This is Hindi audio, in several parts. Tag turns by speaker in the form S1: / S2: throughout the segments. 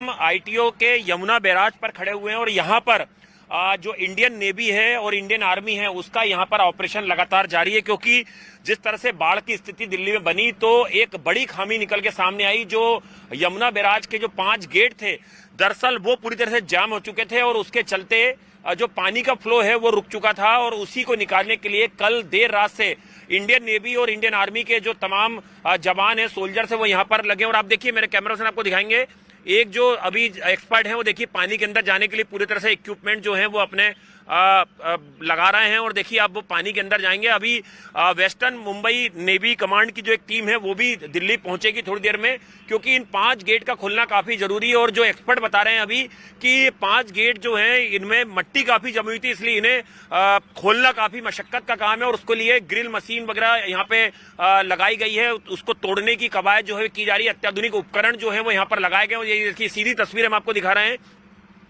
S1: हम आईटीओ के यमुना बैराज पर खड़े हुए हैं और यहाँ पर जो इंडियन नेवी है और इंडियन आर्मी है उसका यहाँ पर ऑपरेशन लगातार जारी है, क्योंकि जिस तरह से बाढ़ की स्थिति दिल्ली में बनी तो एक बड़ी खामी निकल के सामने आई। जो यमुना बैराज के जो 5 गेट थे दरअसल वो पूरी तरह से जाम हो चुके थे और उसके चलते जो पानी का फ्लो है वो रुक चुका था और उसी को निकालने के लिए कल देर रात से इंडियन नेवी और इंडियन आर्मी के जो तमाम जवान है, सोल्जर्स है, वो यहाँ पर लगे। और आप देखिए, मेरे कैमरा से आपको दिखाएंगे, एक जो अभी एक्सपर्ट है वो देखिए पानी के अंदर जाने के लिए पूरी तरह से इक्विपमेंट जो है वो अपने लगा रहे हैं और देखिए आप वो पानी के अंदर जाएंगे। अभी वेस्टर्न मुंबई नेवी कमांड की जो एक टीम है वो भी दिल्ली पहुंचेगी थोड़ी देर में, क्योंकि इन 5 गेट का खुलना काफी जरूरी है। और जो एक्सपर्ट बता रहे हैं अभी कि 5 गेट जो हैं इनमें मट्टी काफी जमी हुई थी, इसलिए इन्हें खोलना काफी मशक्कत का काम है और उसके लिए ग्रिल मशीन वगैरह यहाँ पे लगाई गई है। उसको तोड़ने की कवायद जो है की जा रही है, अत्याधुनिक उपकरण जो है वो यहाँ पर लगाए गए। और ये देखिए सीधी तस्वीर हम आपको दिखा रहे हैं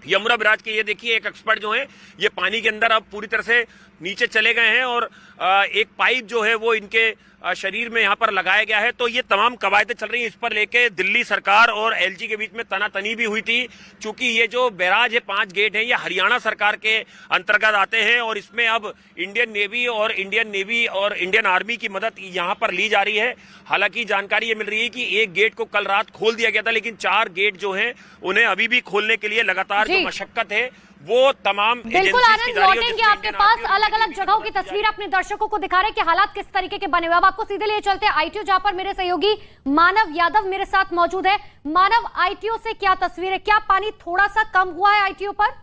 S1: यमुना बैराज के। ये देखिए एक एक्सपर्ट जो है ये पानी के अंदर अब पूरी तरह से नीचे चले गए हैं और एक पाइप जो है वो इनके शरीर में यहाँ पर लगाया गया है। तो ये तमाम कवायदें चल रही हैं। इस पर लेके दिल्ली सरकार और एलजी के बीच में तनातनी भी हुई थी, क्योंकि ये जो बैराज है 5 गेट हैं ये हरियाणा सरकार के अंतर्गत आते हैं और इसमें अब इंडियन नेवी और इंडियन आर्मी की मदद यहाँ पर ली जा रही है। हालांकि जानकारी ये मिल रही है कि एक गेट को कल रात खोल दिया गया था, लेकिन 4 गेट जो हैं उन्हें अभी भी खोलने के लिए लगातार जो मशक्कत है वो तमाम
S2: बिल्कुल आनंद लौटेंगे आपके पास। अलग अलग जगहों की तस्वीर अपने दर्शकों को दिखा रहे हैं कि हालात किस तरीके के बने हुए। अब आपको सीधे लिए चलते हैं आईटीओ, जहां पर मेरे सहयोगी मानव यादव मेरे साथ मौजूद है। मानव, आईटीओ से क्या तस्वीर है? क्या पानी थोड़ा सा कम हुआ है आईटीओ पर?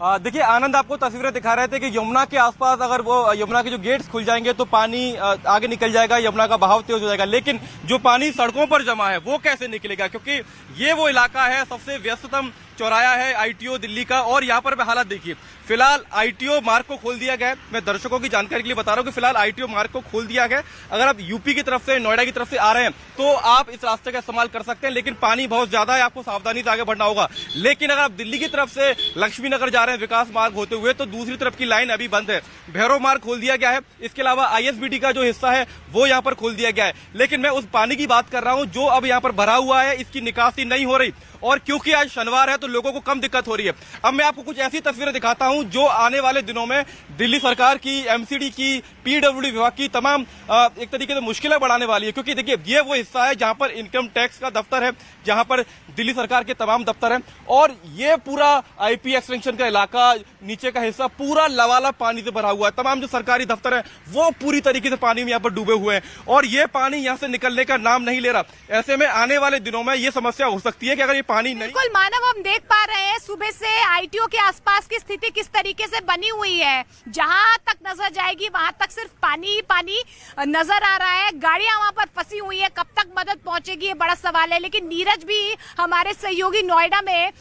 S3: देखिए आनंद, आपको तस्वीरें दिखा रहे थे कि यमुना के आसपास अगर वो यमुना के जो गेट्स खुल जाएंगे तो पानी आगे निकल जाएगा, यमुना का बहाव तेज हो जाएगा। लेकिन जो पानी सड़कों पर जमा है वो कैसे निकलेगा, क्योंकि ये वो इलाका है, सबसे व्यस्ततम चौराया है आईटीओ दिल्ली का। और यहाँ पर हालात देखिए, फिलहाल आईटीओ मार्ग को खोल दिया गया। मैं दर्शकों की जानकारी के लिए बता रहा हूँ कि फिलहाल आईटीओ मार्ग को खोल दिया गया। अगर आप यूपी की तरफ से, नोएडा की तरफ से आ रहे हैं तो आप इस रास्ते का इस्तेमाल कर सकते हैं, लेकिन पानी बहुत ज्यादा है, आपको सावधानी से आगे बढ़ना होगा। लेकिन अगर आप दिल्ली की तरफ से लक्ष्मी नगर जा रहे हैं विकास मार्ग होते हुए, तो दूसरी तरफ की लाइन अभी बंद है। भैरव मार्ग खोल दिया गया है। इसके अलावा आईएसबीटी का जो हिस्सा है वो यहाँ पर खोल दिया गया है। लेकिन मैं उस पानी की बात कर रहा हूँ जो अब यहाँ पर भरा हुआ है, इसकी निकासी नहीं हो रही। और क्योंकि आज शनिवार है तो लोगों को कम दिक्कत हो रही है। अब मैं आपको कुछ ऐसी तस्वीरें दिखाता हूं जो आने वाले दिनों में दिल्ली सरकार की, एमसीडी की, पीडब्ल्यूडी विभाग की तमाम एक तरीके से मुश्किलें बढ़ाने वाली है। क्योंकि देखिए ये वो हिस्सा है जहां पर इनकम टैक्स का दफ्तर है, जहां पर दिल्ली सरकार के तमाम दफ्तर हैं, और ये पूरा आईपी एक्सटेंशन का इलाका, नीचे का हिस्सा पूरा लबालब पानी से भरा हुआ है। तमाम जो सरकारी दफ्तर है वो पूरी तरीके से पानी में यहाँ पर डूबे हुए हैं और ये पानी यहाँ से निकलने का नाम नहीं ले रहा। ऐसे में आने वाले दिनों में ये समस्या हो सकती है कि अगर ये पानी नहीं।
S4: बिल्कुल मानव, हम देख पा रहे हैं सुबह से आईटीओ के आसपास की स्थिति किस तरीके से बनी हुई है। जहां तक नजर जाएगी वहां तक सिर्फ पानी ही पानी नजर आ रहा है। गाड़ियां वहां पर फंसी हुई है, कब तक मदद पहुंचेगी ये बड़ा सवाल है। लेकिन नीरज भी हमारे सहयोगी नोएडा में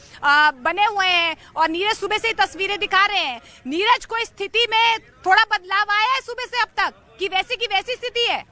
S4: बने हुए हैं और नीरज सुबह से तस्वीरें दिखा रहे हैं। नीरज, कोई स्थिति में थोड़ा बदलाव आया है सुबह से अब तक कि वैसी की वैसी स्थिति है?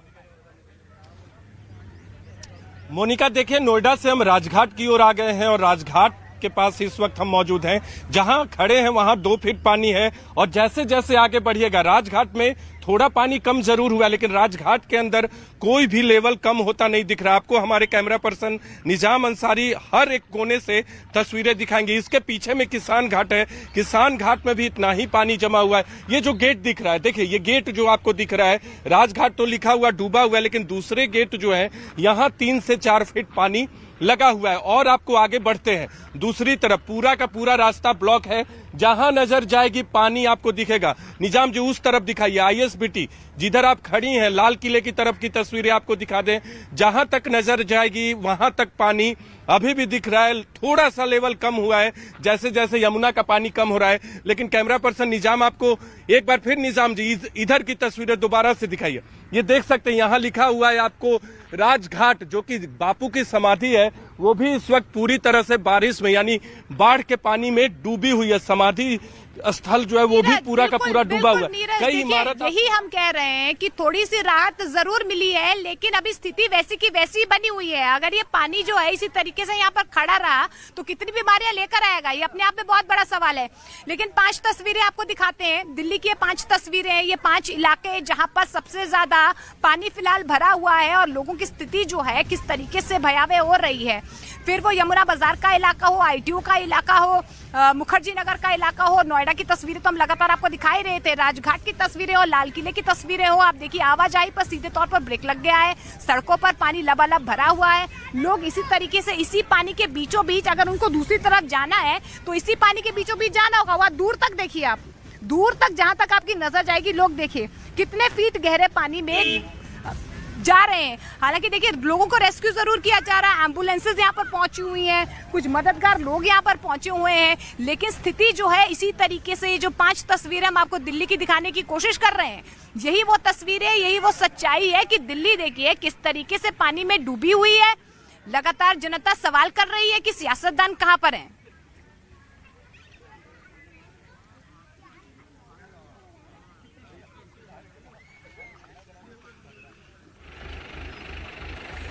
S3: मोनिका, देखिए नोएडा से हम राजघाट की ओर आ गए हैं और राजघाट के पास इस वक्त हम मौजूद हैं। जहां खड़े हैं वहां 2 फीट पानी है और जैसे जैसे आगे बढ़िएगा राजघाट में थोड़ा पानी कम जरूर हुआ, लेकिन राजघाट के अंदर कोई भी लेवल कम होता नहीं दिख रहा। आपको हमारे कैमरा पर्सन निजाम अंसारी हर एक कोने से तस्वीरें दिखाएंगे। इसके पीछे में किसान घाट है, किसान घाट में भी इतना ही पानी जमा हुआ है। ये जो गेट दिख रहा है, देखिए ये गेट जो आपको दिख रहा है, राजघाट तो लिखा हुआ डूबा हुआ है, लेकिन दूसरे गेट जो है यहाँ 3 से 4 फीट पानी लगा हुआ है। और आपको आगे बढ़ते हैं, दूसरी तरफ पूरा का पूरा रास्ता ब्लॉक है, जहां नजर जाएगी पानी आपको दिखेगा। निजाम जी उस तरफ दिखाइए, आईएसबीटी जिधर आप खड़ी हैं लाल किले की तरफ की तस्वीरें आपको दिखा दें। जहां तक नजर जाएगी वहां तक पानी अभी भी दिख रहा है। थोड़ा सा लेवल कम हुआ है जैसे जैसे यमुना का पानी कम हो रहा है। लेकिन कैमरा पर्सन निजाम आपको एक बार फिर, निजाम जी इधर की तस्वीरें दोबारा से दिखाइए। ये देख सकते हैं यहाँ लिखा हुआ है आपको राजघाट, जो कि बापू की समाधि है, वो भी इस वक्त पूरी तरह से बारिश में यानी बाढ़ के पानी में डूबी हुई है। समाधि
S5: स्थल जो है वो भी पूरा का पूरा डूबा हुआ है।
S4: नीरज,
S5: कई
S4: देखिए,
S5: इमारत
S4: यही हम कह रहे हैं कि थोड़ी सी राहत जरूर मिली है, लेकिन अभी स्थिति वैसी की वैसी बनी हुई है। अगर ये पानी जो है इसी तरीके से यहाँ पर खड़ा रहा तो कितनी बीमारियां लेकर आएगा, ये अपने आप में बहुत बड़ा सवाल है। लेकिन 5 तस्वीरें आपको दिखाते हैं, दिल्ली की 5 तस्वीरें, ये 5 इलाके जहाँ पर सबसे ज्यादा पानी फिलहाल भरा हुआ है और लोगों की स्थिति जो है किस तरीके से भयावह हो रही है। फिर वो यमुना बाजार का इलाका हो, ITO का इलाका हो, मुखर्जी नगर का इलाका हो, नोएडा की तस्वीरें तो हम लगातार आपको दिखाई रहे थे, राजघाट की तस्वीरें हो, लाल किले की तस्वीरें हो। आप देखिए आवाजाही पर सीधे तौर पर ब्रेक लग गया है, सड़कों पर पानी लबालब भरा हुआ है। लोग इसी तरीके से इसी पानी के बीचों बीच, अगर उनको दूसरी तरफ जाना है तो इसी पानी के बीचों बीच जाना होगा। वहाँ दूर तक देखिए आप, दूर तक जहां तक आपकी नजर जाएगी, लोग देखिए कितने फीट गहरे पानी में जा रहे हैं। हालांकि देखिए लोगों को रेस्क्यू जरूर किया जा रहा है, एम्बुलेंसेज यहाँ पर पहुंची हुई हैं, कुछ मददगार लोग यहाँ पर पहुंचे हुए हैं, लेकिन स्थिति जो है इसी तरीके से ये जो 5 तस्वीरें हम आपको दिल्ली की दिखाने की कोशिश कर रहे हैं, यही वो तस्वीरें, यही वो सच्चाई है कि दिल्ली देखिए किस तरीके से पानी में डूबी हुई है। लगातार जनता सवाल कर रही है कि सियासतदान कहाँ पर हैं।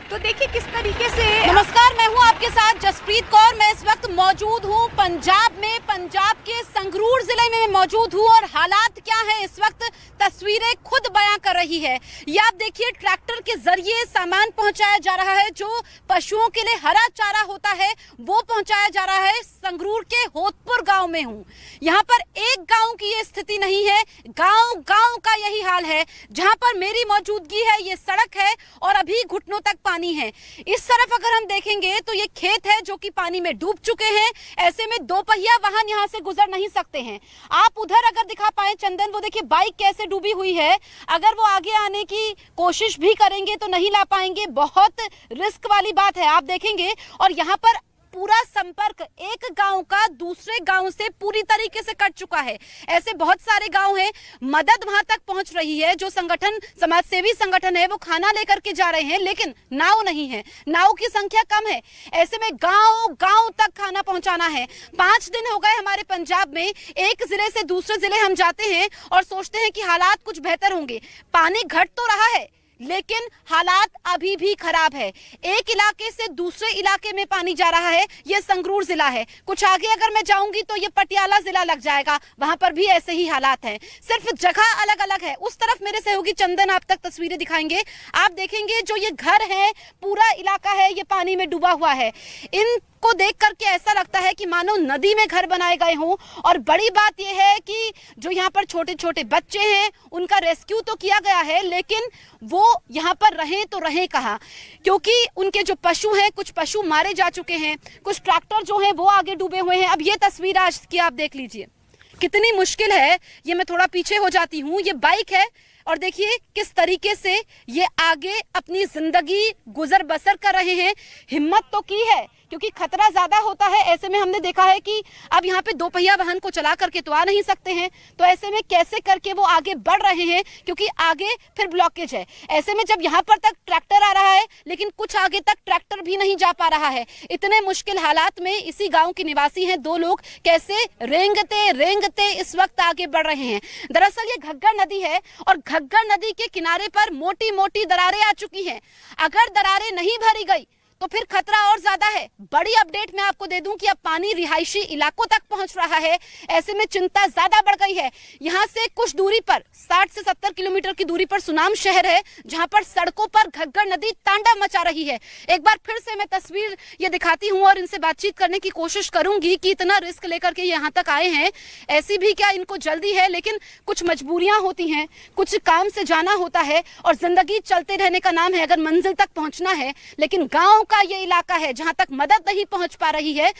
S4: तो देखिए किस तरीके से।
S6: नमस्कार, मैं हूं आपके साथ जसप्रीत कौर। मैं इस वक्त मौजूद हूं पंजाब में, पंजाब के संगरूर जिले में मैं मौजूद हूं और हालात क्या हैं इस वक्त तस्वीरें खुद बयां कर रही है। ये आप देखिए ट्रैक्टर के जरिए सामान पहुंचाया जा रहा है, जो पशुओं के लिए हरा चारा होता है वो पहुंचाया जा रहा है। संगरूर के होतपुर गांव में हूं। यहाँ पर एक गांव की ये स्थिति नहीं है, गांव गांव का यही हाल है। जहां पर मेरी मौजूदगी है ये सड़क है और अभी घुटनों तक पानी है। इस तरफ अगर हम देखेंगे तो ये खेत है जो कि पानी में डूब चुके हैं। ऐसे में 2 पहिया वाहन यहाँ से गुजर नहीं सकते हैं। आप उधर अगर दिखा पाए चंदन, वो देखिए बाइक कैसे डूबी हुई है। अगर वो आगे आने की कोशिश भी करेंगे तो नहीं ला पाएंगे, बहुत रिस्क वाली बात है। आप देखेंगे और यहाँ पर पूरा संपर्क एक गांव का दूसरे गांव से पूरी तरीके से कट चुका है। ऐसे बहुत सारे गांव हैं, मदद वहां तक पहुंच रही है। जो संगठन, समाजसेवी संगठन है, वो खाना लेकर के जा रहे हैं, लेकिन नाव नहीं है, नाव की संख्या कम है। ऐसे में गांव गांव तक खाना पहुंचाना है। 5 दिन हो गए हमारे पंजाब में, एक जिले से दूसरे जिले हम जाते हैं और सोचते हैं कि हालात कुछ बेहतर होंगे। पानी घट तो रहा है लेकिन हालात अभी भी खराब है। एक इलाके से दूसरे इलाके में पानी जा रहा है। ये संगरूर जिला है। कुछ आगे अगर मैं जाऊंगी तो ये पटियाला जिला लग जाएगा, वहां पर भी ऐसे ही हालात हैं, सिर्फ जगह अलग अलग है। उस तरफ मेरे सहयोगी चंदन आप तक तस्वीरें दिखाएंगे। आप देखेंगे जो ये घर है, पूरा इलाका है ये पानी में डूबा हुआ है। इनको देख करके ऐसा लगता है कि मानो नदी में घर बनाए गए हों। और बड़ी बात यह है कि जो यहाँ पर छोटे छोटे बच्चे हैं उनका रेस्क्यू तो किया गया है, लेकिन वो यहाँ पर रहे तो रहे कहाँ, क्योंकि उनके जो पशु हैं, कुछ पशु मारे जा चुके हैं, कुछ ट्रैक्टर जो हैं वो आगे डूबे हुए हैं। अब ये तस्वीर आज की आप देख लीजिए, कितनी मुश्किल है। ये मैं थोड़ा पीछे हो जाती हूँ, ये बाइक है और देखिए किस तरीके से ये आगे अपनी जिंदगी गुजर बसर कर रहे हैं। हिम्मत तो की है क्योंकि खतरा ज्यादा होता है। ऐसे में हमने देखा है कि अब यहाँ पे 2 पहिया वाहन को चला करके तो आ नहीं सकते हैं, तो ऐसे में कैसे करके वो आगे बढ़ रहे हैं क्योंकि आगे फिर ब्लॉकेज है। ऐसे में जब यहाँ पर तक ट्रैक्टर आ रहा है लेकिन कुछ आगे तक ट्रैक्टर भी नहीं जा पा रहा है। इतने मुश्किल हालात में इसी गाँव के निवासी हैं 2 लोग, कैसे रेंगते रेंगते इस वक्त आगे बढ़ रहे हैं। दरअसल ये घग्गर नदी है और घग्गर नदी के किनारे पर मोटी मोटी दरारें आ चुकी हैं। अगर दरारें नहीं भरी गई तो फिर खतरा और ज्यादा है। बड़ी अपडेट मैं आपको दे दूं कि अब पानी रिहायशी इलाकों तक पहुंच रहा है। ऐसे में चिंता ज्यादा बढ़ गई है। यहां से कुछ दूरी पर 60 से 70 किलोमीटर की दूरी पर सुनाम शहर है, जहां पर सड़कों पर घग्गर नदी तांडव मचा रही है। एक बार फिर से मैं तस्वीर ये दिखाती हूं और इनसे बातचीत करने की कोशिश करूंगी कि इतना रिस्क लेकर के यहाँ तक आए हैं, ऐसी भी क्या इनको जल्दी है, लेकिन कुछ मजबूरियां होती हैं, कुछ काम से जाना होता है और जिंदगी चलते रहने का नाम है अगर मंजिल तक पहुंचना है। लेकिन गाँव का ये इलाका है जहां तक मदद नहीं पहुंच पा रही है,